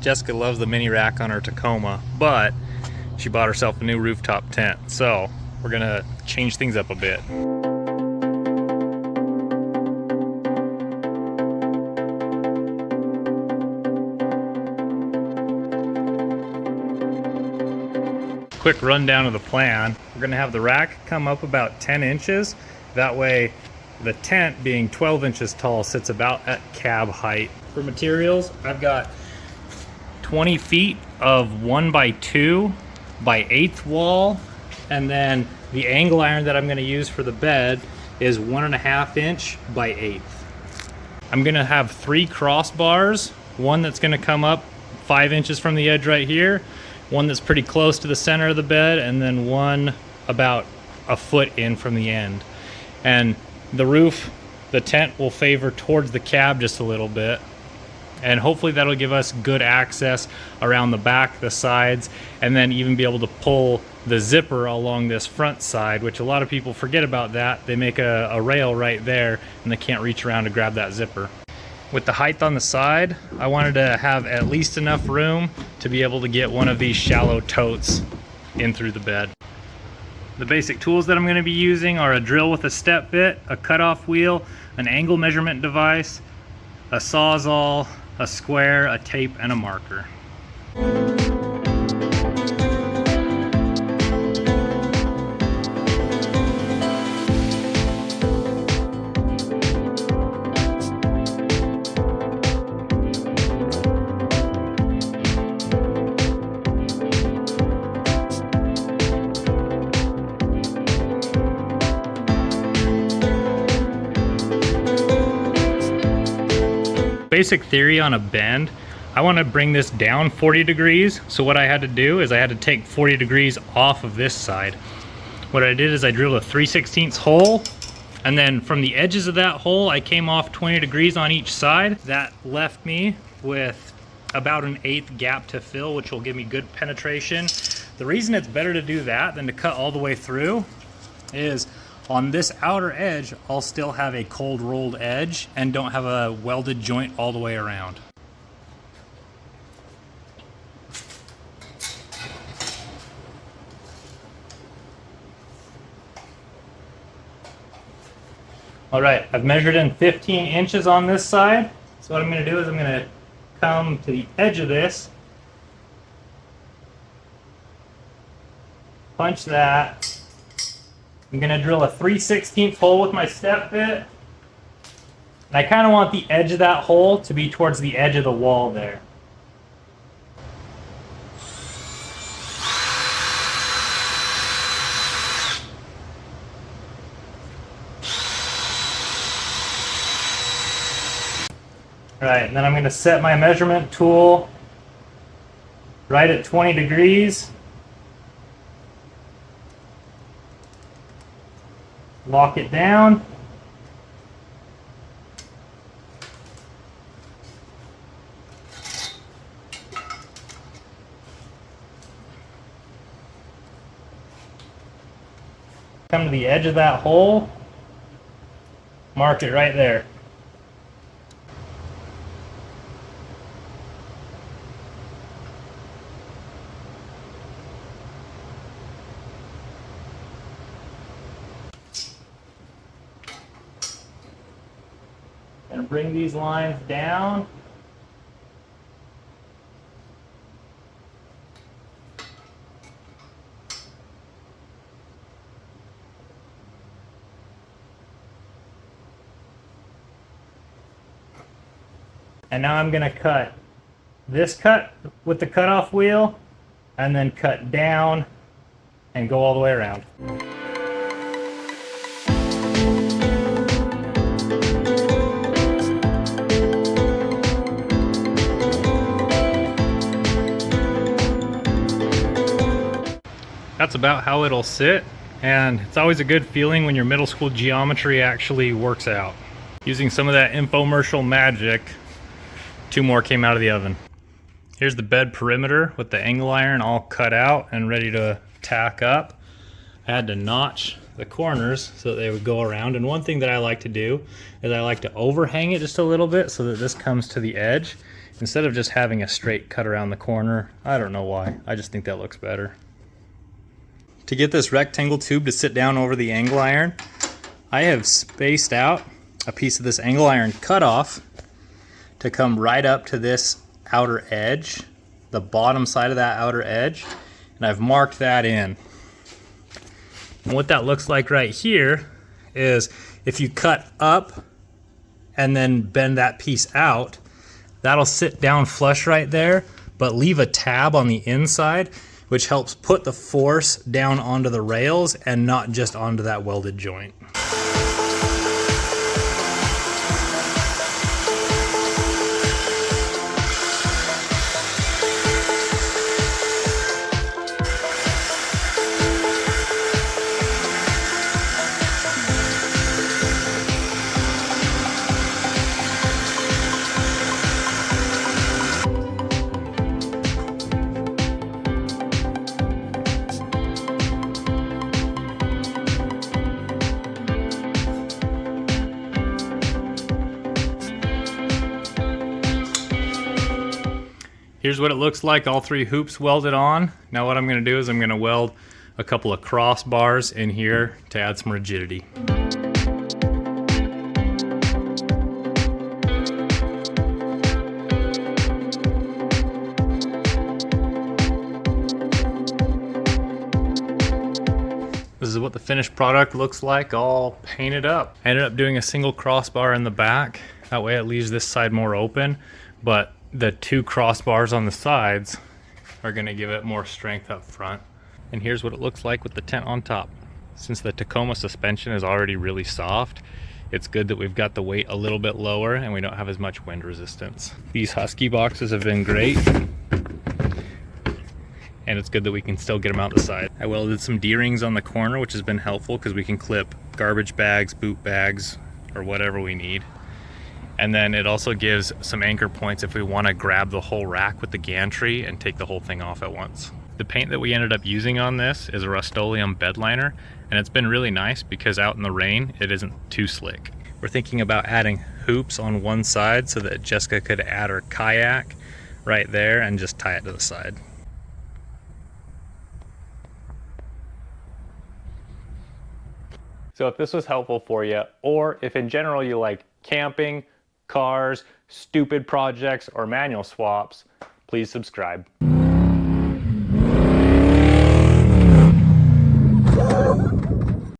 Jessica loves the mini rack on her Tacoma, but she bought herself a new rooftop tent, so we're gonna change things up a bit. Quick rundown of the plan. We're gonna have the rack come up about 10 inches. That way the tent, being 12 inches tall, sits about at cab height. For materials, I've got 20 feet of 1x2 by 1/8 wall, and then the angle iron that I'm gonna use for the bed is 1.5 inch by 1/8. I'm gonna have 3 crossbars, one that's gonna come up 5 inches from the edge right here, one that's pretty close to the center of the bed, and then one about a foot in from the end. And the roof, the tent will favor towards the cab just a little bit, and hopefully that'll give us good access around the back, the sides, and then even be able to pull the zipper along this front side, which a lot of people forget about that. They make a rail right there and they can't reach around to grab that zipper. With the height on the side, I wanted to have at least enough room to be able to get one of these shallow totes in through the bed. The basic tools that I'm going to be using are a drill with a step bit, a cutoff wheel, an angle measurement device, a sawzall, a square, a tape, and a marker. Basic theory on a bend, I want to bring this down 40 degrees. So what I had to do is I had to take 40 degrees off of this side. What I did is I drilled a 3/16 hole, and then from the edges of that hole I came off 20 degrees on each side. That left me with about an 1/8 gap to fill, which will give me good penetration. The reason it's better to do that than to cut all the way through is on this outer edge, I'll still have a cold rolled edge and don't have a welded joint all the way around. All right, I've measured in 15 inches on this side. So what I'm gonna do is I'm gonna come to the edge of this, punch that. I'm gonna drill a 3/16 hole with my step bit. And I kind of want the edge of that hole to be towards the edge of the wall there. All right, and then I'm gonna set my measurement tool right at 20 degrees. Lock it down. Come to the edge of that hole, mark it right there. And bring these lines down. And now I'm going to cut this cut with the cutoff wheel, and then cut down and go all the way around. That's about how it'll sit, and it's always a good feeling when your middle school geometry actually works out. Using some of that infomercial magic, 2 more came out of the oven. Here's the bed perimeter with the angle iron all cut out and ready to tack up. I had to notch the corners so that they would go around, and one thing that I like to do is I like to overhang it just a little bit so that this comes to the edge. instead of just having a straight cut around the corner. I don't know why, I just think that looks better. To get this rectangle tube to sit down over the angle iron, I have spaced out a piece of this angle iron cutoff to come right up to this outer edge, the bottom side of that outer edge, and I've marked that in. And what that looks like right here is if you cut up and then bend that piece out, that'll sit down flush right there, but leave a tab on the inside, which helps put the force down onto the rails and not just onto that welded joint. Here's what it looks like, all 3 hoops welded on. Now what I'm gonna do is I'm gonna weld a couple of crossbars in here to add some rigidity. This is what the finished product looks like, all painted up. I ended up doing a single crossbar in the back. That way it leaves this side more open, but the 2 crossbars on the sides are gonna give it more strength up front. And here's what it looks like with the tent on top. Since the Tacoma suspension is already really soft, it's good that we've got the weight a little bit lower and we don't have as much wind resistance. These Husky boxes have been great, and it's good that we can still get them out the side. I welded some D-rings on the corner, which has been helpful because we can clip garbage bags, boot bags, or whatever we need. And then it also gives some anchor points if we want to grab the whole rack with the gantry and take the whole thing off at once. The paint that we ended up using on this is a Rust-Oleum bed liner, and it's been really nice because out in the rain it isn't too slick. We're thinking about adding hoops on one side so that Jessica could add her kayak right there and just tie it to the side. So if this was helpful for you, or if in general you like camping, cars, stupid projects, or manual swaps, please subscribe.